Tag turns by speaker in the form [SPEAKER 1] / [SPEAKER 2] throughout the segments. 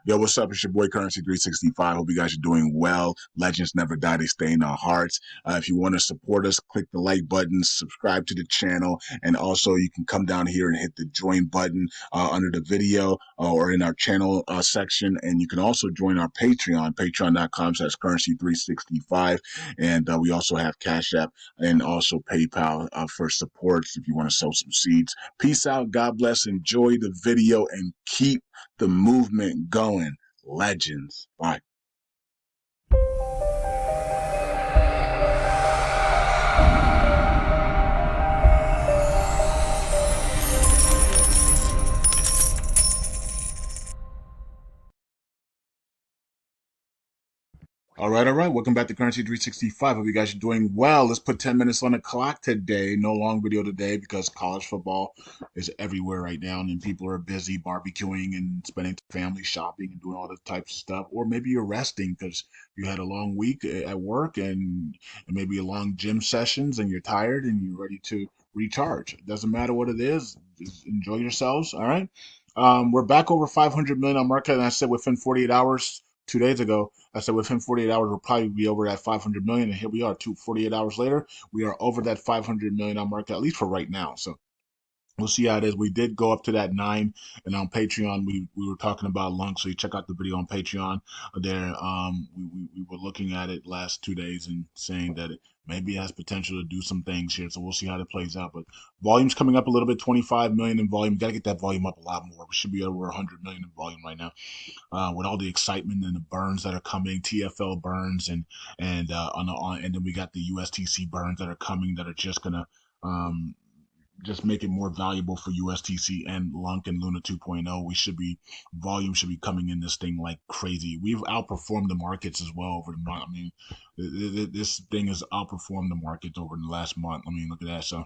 [SPEAKER 1] Yo, what's up? It's your boy Currency 365. Hope you guys are doing well. Legends never die, they stay in our hearts. If you want to support us, click the like button, subscribe to the channel, and also you can come down here and hit the join button under the video or in our channel section. And you can also join our Patreon, patreon.com/currency365. And we also have Cash App and also PayPal for supports if you want to sow some seeds. Peace out. God bless. Enjoy the video and keep the movement going. Legends. Bye. All right, all right. Welcome back to Currency 365. Hope you guys are doing well. Let's put 10 minutes on the clock today. No long video today because college football is everywhere right now, and people are busy barbecuing and spending family shopping and doing all this types of stuff. Or maybe you're resting because you had a long week at work and maybe a long gym sessions and you're tired and you're ready to recharge. It doesn't matter what it is. Just enjoy yourselves. All right. We're back over 500 million on market, and I said within 48 hours 2 days ago. I said within 48 hours, we'll probably be over that 500 million. And here we are, 48 hours later. We are over that 500 million on market, at least for right now. So we'll see how it is. We did go up to that 9, and on Patreon we were talking about LUNC. So you check out the video on Patreon. There, we were looking at it last 2 days and saying that maybe it has potential to do some things here. So we'll see how that plays out. But volume's coming up a little bit, 25 million in volume. Got to get that volume up a lot more. We should be over 100 million in volume right now. With all the excitement and the burns that are coming, TFL burns, and then we got the USTC burns that are coming that are just gonna um, just make it more valuable for USTC and LUNC-LUNA 2.0. We should be volume should be coming in this thing like crazy. We've outperformed the markets as well over the month. I mean, this thing has outperformed the markets over the last month. I mean, look at that. So,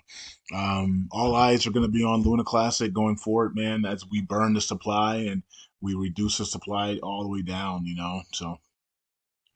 [SPEAKER 1] all eyes are going to be on Luna Classic going forward, man. As we burn the supply and we reduce the supply all the way down, So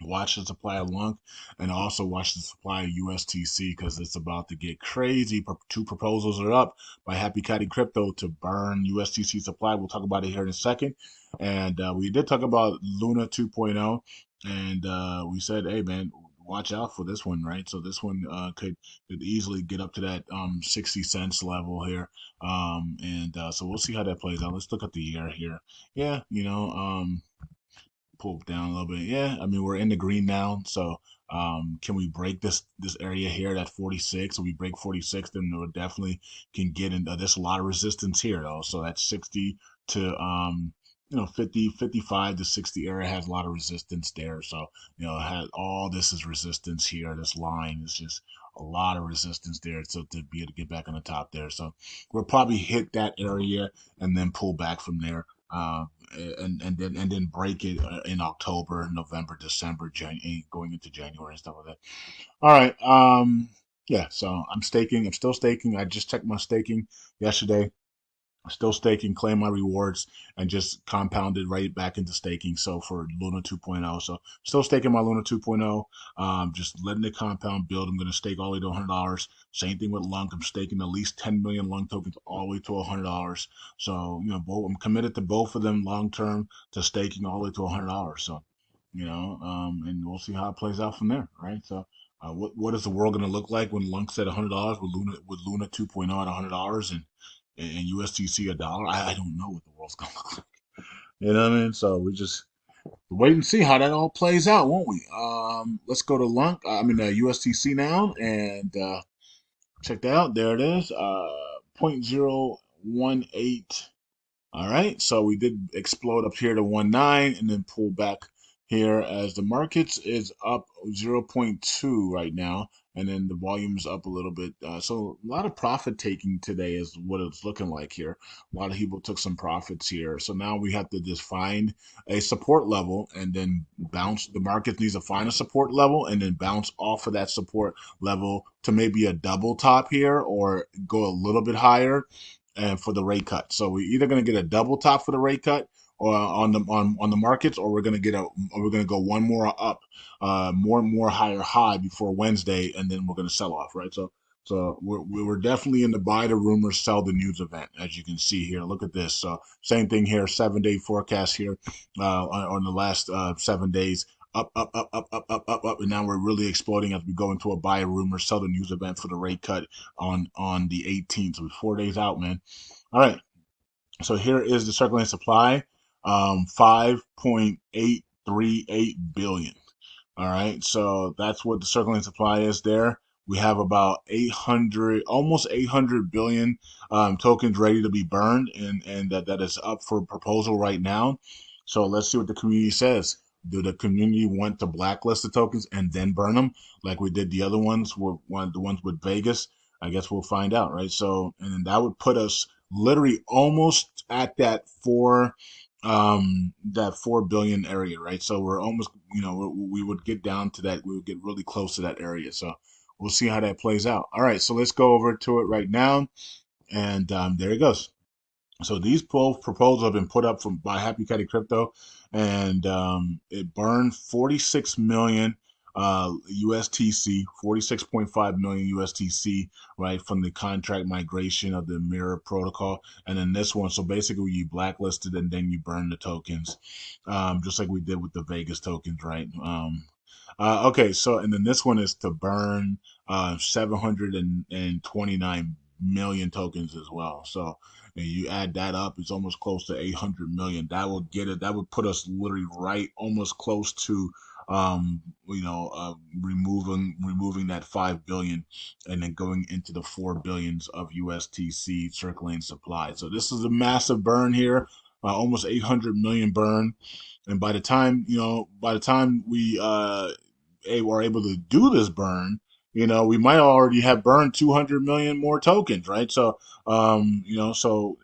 [SPEAKER 1] watch the supply of LUNC and also watch the supply of USTC because it's about to get crazy. Two proposals are up by Happy Caddy Crypto to burn USTC supply. We'll talk about it here in a second. And we did talk about Luna 2.0, and we said, hey, man, watch out for this one, right? So this one could easily get up to that 60 cents level here. So we'll see how that plays out. Let's look at the year here. Yeah, pull down a little bit. Yeah, I mean we're in the green now, so can we break this area here at 46? If we break 46, then we definitely can get in. There's a lot of resistance here though, so that's 60 to 50, 55 to 60 area has a lot of resistance there. So has all this is resistance here. This line is just a lot of resistance there, so to be able to get back on the top there. So we'll probably hit that area and then pull back from there. And then break it in October, November, December, going into January and stuff like that. All right. Yeah. So I'm staking. I'm still staking. I just checked my staking yesterday. Still staking, claim my rewards, and just compounded right back into staking. So for Luna 2.0, so still staking my Luna 2.0, just letting it compound build. I'm going to stake all the way to $100. Same thing with LUNC. I'm staking at least 10 million LUNC tokens all the way to $100. So I'm committed to both of them long term to staking all the way to $100. So and we'll see how it plays out from there, right? So. What is the world going to look like when LUNC's at $100 with Luna 2.0 at $100 and USTC $1? I don't know what the world's gonna look like. You know what I mean? So we just wait and see how that all plays out, won't we? Let's go to LUNC. USTC now and check that out. There it is. 0.018. All right, so we did explode up here to 1.9 and then pull back here as the markets is up zero point 0.2 right now, and then the volume's up a little bit. So a lot of profit taking today is what it's looking like here. A lot of people took some profits here. So now we have to just find a support level and then bounce. The market needs to find a support level and then bounce off of that support level to maybe a double top here or go a little bit higher and for the rate cut. So we're either going to get a double top for the rate cut or on the markets, or we're going to go one more up, more higher high before Wednesday, and then we're going to sell off, right? So So we're definitely in the buy the rumors, sell the news event, as you can see here. Look at this. So same thing here, 7 day forecast here on the last 7 days. Up, and now we're really exploding as we go into a buy a rumor, sell the news event for the rate cut on the 18th. So 4 days out, man. All right. So here is the circulating supply, 5.838 billion. All right, so that's what the circulating supply is there. We have about 800, almost 800 billion tokens ready to be burned, and that is up for proposal right now. So let's see what the community says. Do the community want to blacklist the tokens and then burn them, like we did the other ones, with one the ones with Vegas? I guess we'll find out, right? So, and then that would put us literally almost at that 4 billion area, right? So we're almost, we would get down to that. We would get really close to that area. So we'll see how that plays out. All right, so let's go over to it right now, and there it goes. So these both proposals have been put up from by Happy Caddy Crypto, and it burned 46 million USTC, 46.5 million USTC, right, from the contract migration of the Mirror protocol. And then this one, so basically you blacklisted and then you burn the tokens, just like we did with the Vegas tokens, right? Okay, so and then this one is to burn 729 million tokens as well. So and you add that up, it's almost close to 800 million. That will get it. That would put us literally right, almost close to, removing that 5 billion, and then going into the 4 billions of USTC circulating supply. So this is a massive burn here, almost 800 million burn. And by the time we were able to do this burn, we might already have burned 200 million more tokens, right? So, so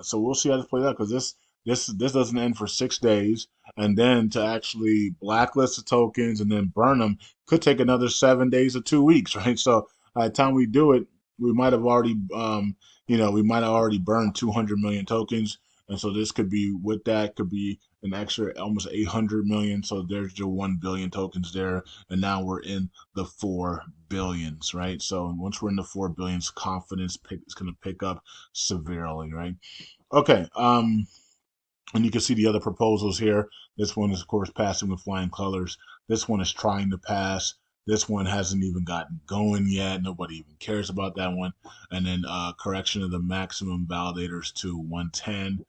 [SPEAKER 1] so we'll see how this plays out, because this doesn't end for 6 days, and then to actually blacklist the tokens and then burn them could take another 7 days or 2 weeks, right? So by the time we do it, we might have already, burned 200 million tokens, and so this could be, with that could be an extra almost 800 million. So there's your 1 billion tokens there, and now we're in the 4 billions, right? So once we're in the 4 billions, confidence is going to pick up severely, right? Okay. And you can see the other proposals here. This one is, of course, passing with flying colors. This one is trying to pass. This one hasn't even gotten going yet. Nobody even cares about that one. And then correction of the maximum validators to 110.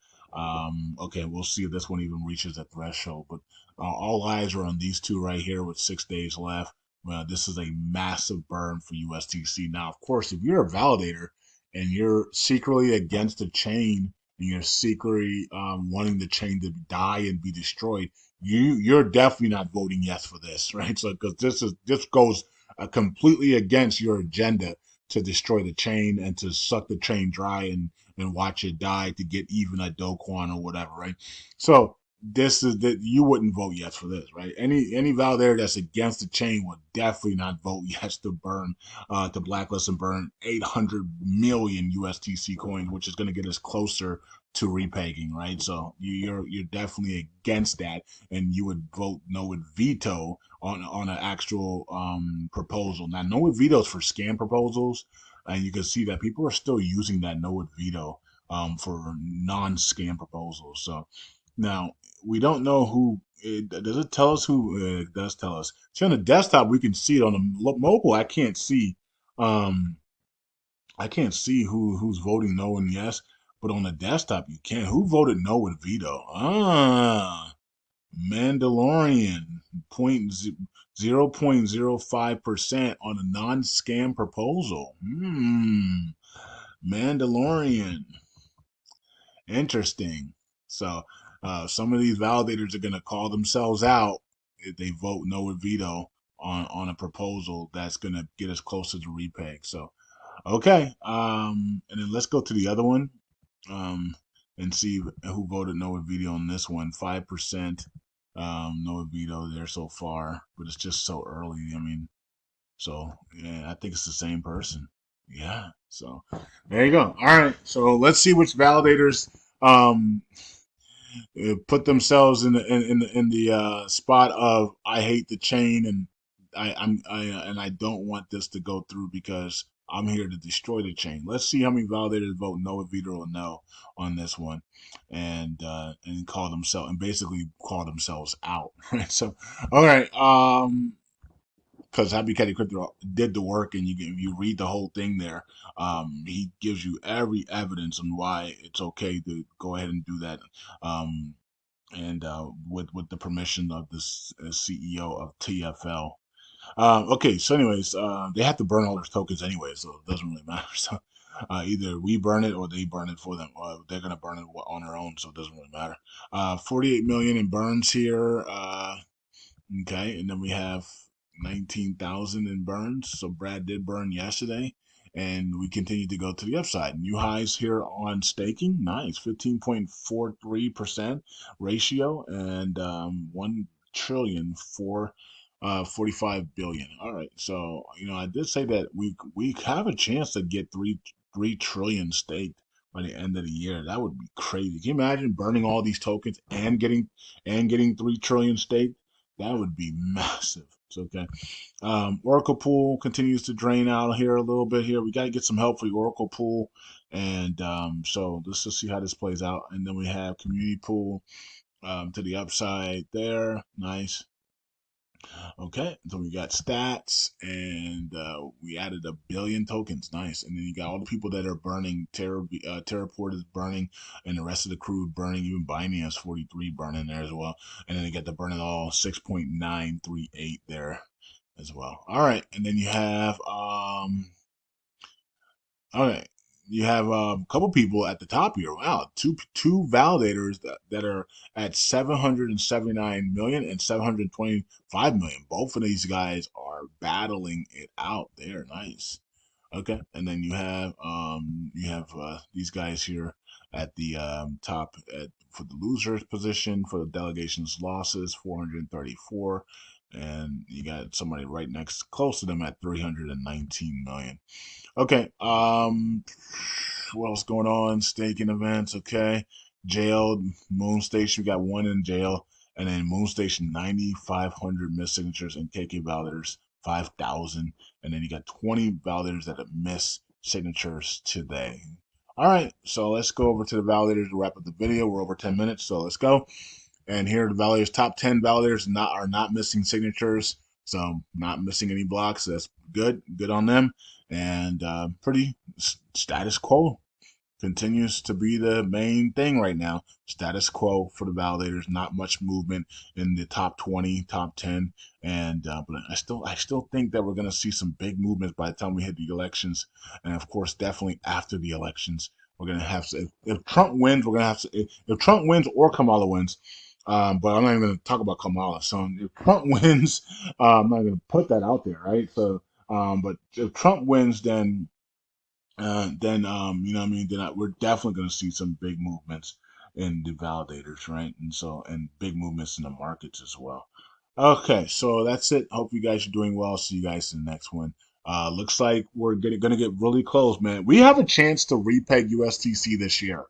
[SPEAKER 1] Okay, we'll see if this one even reaches the threshold. But all eyes are on these two right here with 6 days left. Well, this is a massive burn for USTC. Now, of course, if you're a validator and you're secretly against the chain, and you're secretly wanting the chain to die and be destroyed, you're definitely not voting yes for this, right? So because this goes completely against your agenda to destroy the chain and to suck the chain dry and watch it die to get even a Doquan or whatever, right? So this is that you wouldn't vote yes for this, right? Any validator that's against the chain would definitely not vote yes to burn, to blacklist and burn 800 million USTC coins, which is going to get us closer to repegging, right? So you're definitely against that, and you would vote no with veto on an actual proposal. Now, no with vetoes for scam proposals, and you can see that people are still using that no with veto for non-scam proposals. So now we don't know who. Does it tell us who? It does tell us. See, on the desktop we can see it. On the mobile, I can't see. Um, I can't see who's voting no and yes, but on the desktop you can. Who voted no with veto? Mandalorian, 0.05% on a non-scam proposal. Mandalorian. Interesting. So some of these validators are going to call themselves out if they vote no with veto on a proposal that's going to get us closer to repeg. So okay. And then let's go to the other one, and see who voted no with veto on this one. 5% no with veto there so far, but it's just so early. I mean, so yeah, I think it's the same person. Yeah. So there you go. All right. So let's see which validators um put themselves in the spot of I hate the chain, and I don't want this to go through because I'm here to destroy the chain. Let's see how many validators vote no, veto, or no on this one, and call themselves and basically call themselves out. Right. So, all right. Because Happy Caddy Crypto did the work, and you read the whole thing there. He gives you every evidence on why it's okay to go ahead and do that. Um, and with the permission of the CEO of TFL. Okay, so anyways, they have to burn all their tokens anyway, so it doesn't really matter. So either we burn it or they burn it for them. They're gonna burn it on their own, so it doesn't really matter. 48 million in burns here. Okay, and then we have 19,000 in burns. So Brad did burn yesterday, and we continue to go to the upside. New highs here on staking. Nice, 15.43% ratio, and 1 trillion for 45 billion. All right, so I did say that we have a chance to get 3 trillion staked by the end of the year. That would be crazy. Can you imagine burning all these tokens and getting 3 trillion staked? That would be massive. It's okay. Oracle pool continues to drain out here a little bit here. We got to get some help for the Oracle pool. And so let's just see how this plays out. And then we have community pool to the upside there. Nice. Okay, so we got stats, and we added 1 billion tokens. Nice, and then you got all the people that are burning. Terraport is burning, and the rest of the crew burning. Even Binance 43 burning there as well, and then you got the burning all 6.938 there as well. All right, and then you have all right. You have a couple people at the top here. Wow, two validators that are at 779 million and 725 million. Both of these guys are battling it out there. Nice. Okay, and then you have these guys here at the top for the losers position for the delegation's losses 434, and you got somebody right next close to them at 319 million. Okay. What else going on? Staking events. Okay. Jailed Moon Station. We got one in jail, and then Moon Station 9,500 missed signatures and KK validators 5,000, and then you got 20 validators that have missed signatures today. All right. So let's go over to the validators to wrap up the video. We're over 10 minutes, so let's go. And here are the validators. Top 10 validators are not missing signatures, so not missing any blocks. So that's good. Good on them. And pretty status quo continues to be the main thing right now. Status quo for the validators. Not much movement in the top 20, top 10, and but I still think that we're going to see some big movements by the time we hit the elections, and of course, definitely after the elections. We're gonna have to, if Trump wins, we're gonna have to, if Trump wins or Kamala wins, but I'm not even going to talk about Kamala. So if Trump wins, I'm not going to put that out there, right? So, but if Trump wins, then you know what I mean. We're definitely going to see some big movements in the validators, right? And big movements in the markets as well. Okay, so that's it. Hope you guys are doing well. See you guys in the next one. Looks like we're going to get really close, man. We have a chance to repeg USTC this year,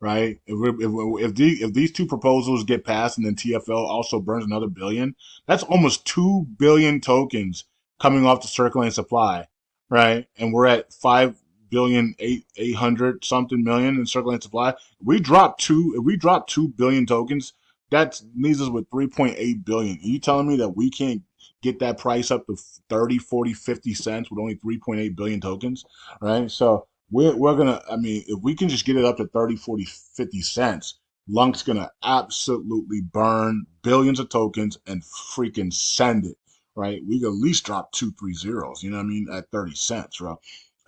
[SPEAKER 1] right? If these two proposals get passed and then TFL also burns another billion, that's almost 2 billion tokens coming off the circulating supply, right? And we're at 5 billion 800 something million in circulating supply. If we drop 2 billion tokens, that leaves us with 3.8 billion. Are you telling me that we can't get that price up to 30, 40, 50 cents with only 3.8 billion tokens, right? So we're gonna, I mean, if we can just get it up to 30, 40, 50 cents, LUNC's gonna absolutely burn billions of tokens and freaking send it, right? We could at least drop two, three zeros, you know what I mean, at 30 cents, right?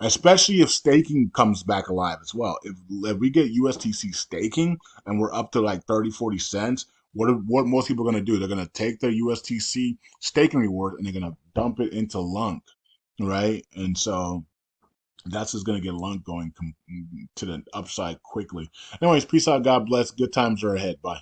[SPEAKER 1] Especially if staking comes back alive as well. If we get USTC staking and we're up to like 30, 40 cents, what most people are going to do? They're going to take their USTC staking reward and they're going to dump it into LUNC, right? And so that's just going to get LUNC going to the upside quickly. Anyways, peace out. God bless. Good times are ahead. Bye.